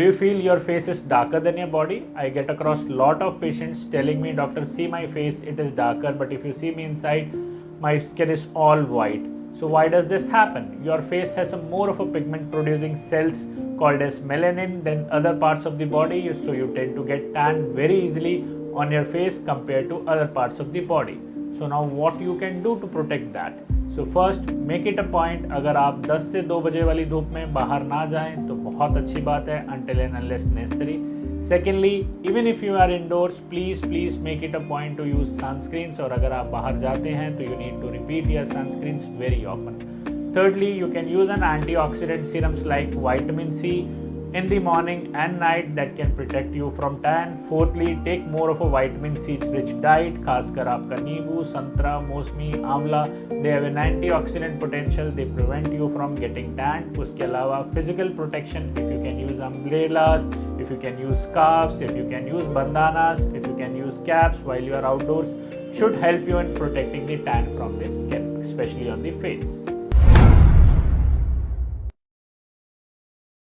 do you feel your face is darker than your body? I get across lot of patients telling me, doctor, see my face, it is darker, but if you see me inside, my skin is all white. So why does this happen? Your face has a more of a pigment producing cells called as melanin than other parts of the body, so you tend to get tan very easily on your face compared to other parts of the body. So now what you can do to protect that? So first, make it a point, अगर आप 10 से 2 बजे वाली धूप में बाहर ना जाएं तो बहुत अच्छी बात है, until and unless necessary. Secondly, even if you are indoors, please make it a point to use sunscreens, और अगर आप बाहर जाते हैं तो you need to repeat your sunscreens very often. Thirdly, you can use an antioxidant serums like vitamin C in the morning and night that can protect you from tan. Fourthly, take more of a vitamin C rich diet, खासकर आपका नींबू, संतरा, मौसमी, आंवला, they have an antioxidant potential, they prevent you from getting tan. उसके अलावा physical protection, if you can use umbrellas, if you can use scarves, if you can use bandanas, if you can use caps while you are outdoors, should help you in protecting the tan from the skin, especially on the face.